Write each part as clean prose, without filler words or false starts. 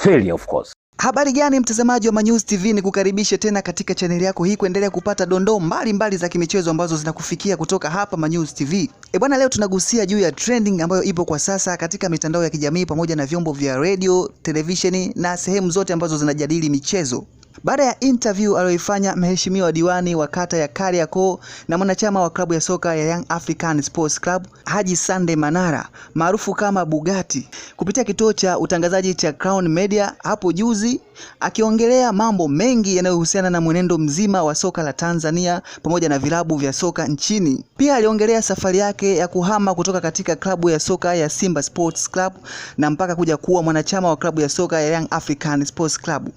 failure of course. Habari gani mtazamaji wa Manyuzi TV, ni kukaribisha tena katika chaneli yako hii kuendelea kupata dondoo mbalimbali za kimichezo ambazo zinakufikia kutoka hapa Manyuzi TV. Bwana, leo tunagusia juu ya trending ambayo ipo kwa sasa katika mitandao ya kijamii pamoja na vyombo vya radio, televisheni na sehemu zote ambazo zinajadili michezo. Baada ya interview aliyoifanya mheshimiwa diwani wa kata ya Kariakoo na mwanachama wa klabu ya soka ya Young African Sports Club Haji Sunday Manara maarufu kama Bugatti kupitia kituo cha utangazaji cha Crown Media hapo juzi, akiongelea mambo mengi yanayohusiana na mwenendo mzima wa soka la Tanzania pamoja na vilabu vya soka nchini. Pia aliongelea safari yake ya kuhama kutoka katika klabu ya soka ya Simba Sports Club na mpaka kuja kuwa mwanachama wa klabu ya soka ya Young African Sports Club.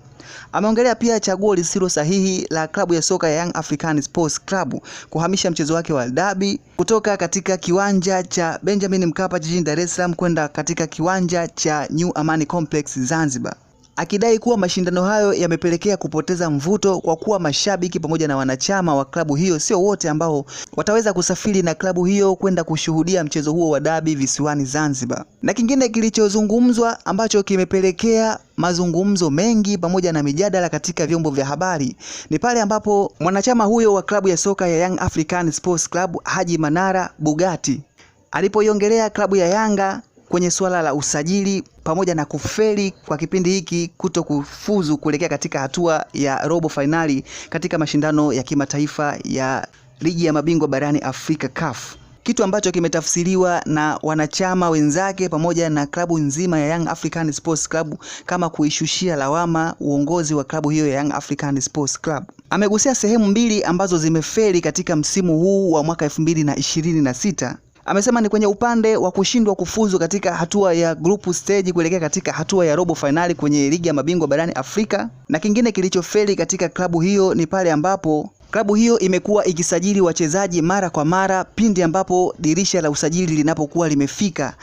Ameongelea pia chaguo lisilo sahihi la klabu ya soka ya Young African Sports Club kuhamisha mchezo wake wa derby kutoka katika kiwanja cha Benjamin Mkapa jijini Dar es Salaam kwenda katika kiwanja cha New Amani Complex Zanzibar, akidai kuwa mashindano hayo yamepelekea kupoteza mvuto kwa kuwa mashabiki pamoja na wanachama wa klabu hiyo sio wote ambao wataweza kusafiri na klabu hiyo kwenda kushuhudia mchezo huo wa derby visiwani Zanzibar. Na kingine kilichozungumzwa ambacho kimepelekea mazungumzo mengi pamoja na mijadala katika vyombo vya habari ni pale ambapo mwanachama huyo wa klabu ya soka ya Young African Sports Club Haji Manara Bugatti alipoiongelea klabu ya Yanga kwenye suala la usajili pamoja na kufeli kwa kipindi hiki kuto kufuzu kuelekea katika hatua ya robo finali katika mashindano ya kimataifa ya ligi ya mabingwa barani Afrika CAF. Kitu ambacho kimetafsiriwa na wanachama wenzake pamoja na klabu nzima ya Young African Sports Club kama kuishushia lawama uongozi wa klabu hiyo ya Young African Sports Club. Amegusia sehemu mbili ambazo zimefeli katika msimu huu wa mwaka 2026. Amesema ni kwenye upande wa kushindwa kufuzu katika hatua ya group stage kuelekea katika hatua ya robo finali kwenye ligi ya mabingwa barani Afrika, na kingine kilichofeli katika klabu hiyo ni pale ambapo klabu hiyo imekuwa ikisajili wachezaji mara kwa mara pindi ambapo dirisha la usajili linapokuwa limefika.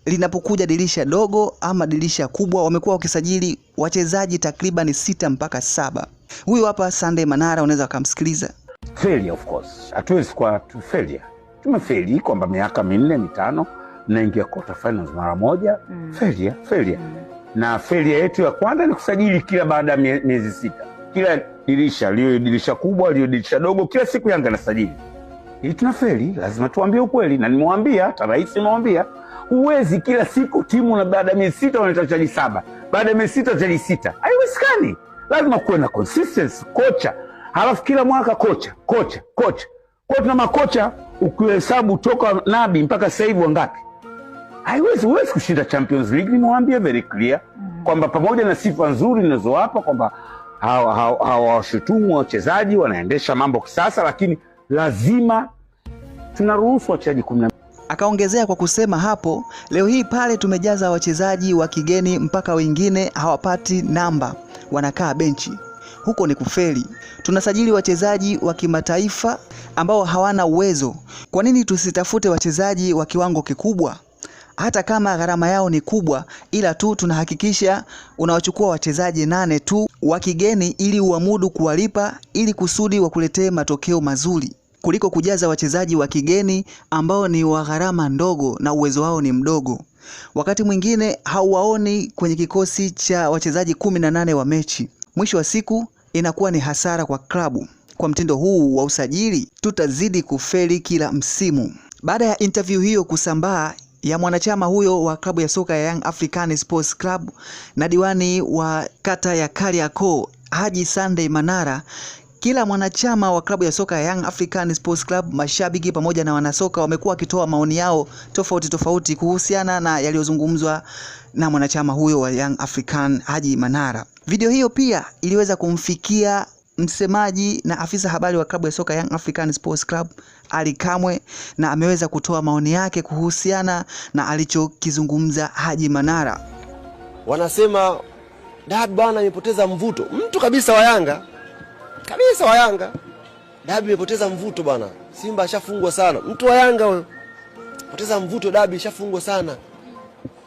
Linapokuja dirisha dogo ama dirisha kubwa, wamekuwa wakisajili wachezaji takriban 6 mpaka 7. Huyu hapa Sunday Manara, unaweza kumsikiliza. Failure of course. Hatuwezi kwa failure. Tumefeli kwamba miaka 4 5 naingia quarter finals mara moja. Failure. Na failure yetu ya kwanza ni kusajili kila baada ya miezi 6. Kila dirisha, liyo dirisha kubwa, liyo dirisha dogo, kila siku Yanga nasajili. Hii tunafeli, lazima tuambie ukweli, na nimwambia, hata rais nimwambia, huwezi kila siku timu na baada ya miezi 6 wanaleta wachezaji 7, baada ya miezi 6 wachezaji 6. Haiwezekani. Lazima kuwe na consistency, kocha. Halafu kila mwaka kocha. Kwa tuna makocha ukihesabu toka Nabi mpaka sasa hivi wangapi? Huwezi kushinda Champions League. Nimwambia very clear kwamba pamoja na sifa nzuri ninazowapa kwamba hawashutumu wachezaji wanaendesha mambo kisasa, lakini lazima tunaruhusu wachezaji 10. Akaongezea kwa kusema hapo, leo hii pale tumejaza wachezaji wa kigeni mpaka wengine hawapati namba, wanakaa benchi. Huko ni kufeli. Tunasajili wachezaji wa kimataifa ambao hawana uwezo. Kwa nini tusitafute wachezaji wa kiwango kikubwa? Hata kama gharama yao ni kubwa, ila tu tunahakikisha unawachukua wachezaji 8 tu wa kigeni ili uamudu kuwalipa ili kusudi wakuletee matokeo mazuri, kuliko kujaza wachezaji wa kigeni ambao ni wa gharama ndogo na uwezo wao ni mdogo. Wakati mwingine hauwaoni kwenye kikosi cha wachezaji 18 wa mechi. Mwisho wa siku inakuwa ni hasara kwa klabu. Kwa mtindo huu wa usajili tutazidi kufeli kila msimu. Baada ya interview hiyo kusambaa ya mwanachama huyo wa klabu ya soka ya Young African Sports Club na diwani wa kata ya Kariakoo Haji Sunday Manara, kila mwanachama wa klabu ya soka ya Young African Sports Club, mashabiki pamoja na wanasoka wamekuwa wakitoa maoni yao tofauti kuhusiana na yaliyozungumzwa na mwanachama huyo wa Young African Haji Manara. Video hiyo pia iliweza kumfikia msemaji na afisa habari wa klabu ya soka Young African Sports Club Ali Kamwe, na ameweza kutoa maoni yake kuhusiana na alichokizungumza Haji Manara. Wanasema dabi bwana imepoteza mvuto. Mtu kabisa wa Yanga. Dabi imepoteza mvuto bwana. Simba ashafungwa sana. Mtu wa Yanga huyo. Poteza mvuto, dabi ishafungwa sana.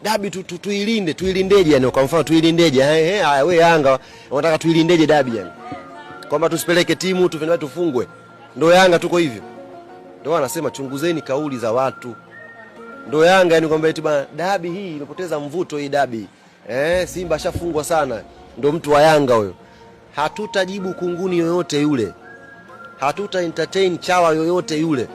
Dabi tuilindeje yani, kwa mfano tuilindeje? Haya wewe Yanga unataka tuilindeje dabi yani? Kwamba tusipeleke timu tufungwe. Ndio Yanga tuko hivyo. Ndio wanasema chunguzeni kauli za watu. Ndio Yanga yani kwamba eti bana dabi hii imepoteza mvuto hii dabi. Simba ashafungwa sana, ndo mtu wa Yanga huyo. Hatutajibu kunguni yoyote yule, hatuta entertain chawa yoyote yule.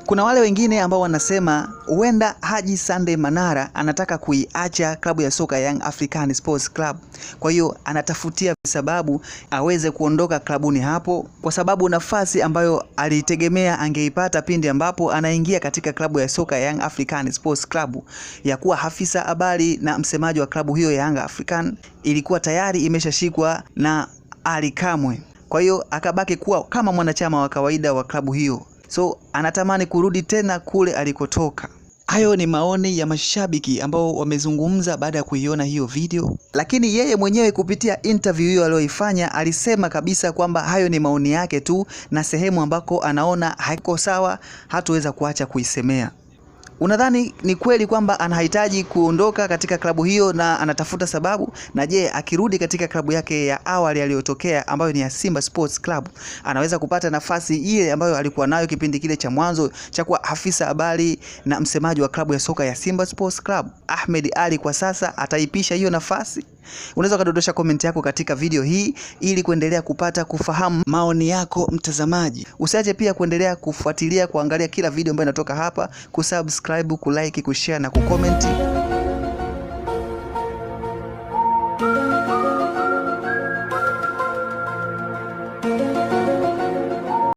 Kuna wale wengine ambao wanasema huenda Haji Sunday Manara anataka kuiacha klabu ya soka Young African Sports Club. Kwa hiyo anatafutia sababu aweze kuondoka klabuni hapo, kwa sababu nafasi ambayo alitegemea angeipata pindi ambapo anaingia katika klabu ya soka Young African Sports Club ya kuwa afisa habari na msemaji wa klabu hiyo ya Young African ilikuwa tayari imeshashikwa na Ali Kamwe. Kwa hiyo akabaki kuwa kama mwanachama wa kawaida wa klabu hiyo. So anatamani kurudi tena kule alikotoka. Hayo ni maoni ya mashabiki ambao wamezungumza baada ya kuiona hiyo video, lakini yeye mwenyewe kupitia interview hiyo aliyoifanya alisema kabisa kwamba hayo ni maoni yake tu, na sehemu ambako anaona haiko sawa hataweza kuacha kuisemea. Unadhani ni kweli kwamba anahitaji kuondoka katika klabu hiyo na anatafuta sababu? Na je, akirudi katika klabu yake ya awali aliyotokea ambayo ni ya Simba Sports Club, anaweza kupata nafasi ile ambayo alikuwa nayo kipindi kile cha mwanzo cha kuwa afisa habari na msemaji wa klabu ya soka ya Simba Sports Club? Ahmed Ally kwa sasa ataipisha hiyo nafasi? Unaweza kudondosha comment yako katika video hii ili kuendelea kufahamu maoni yako mtazamaji. Usiache pia kuendelea kufuatilia kuangalia kila video ambayo inatoka hapa, kusubscribe, kulike, kushare na kucomment.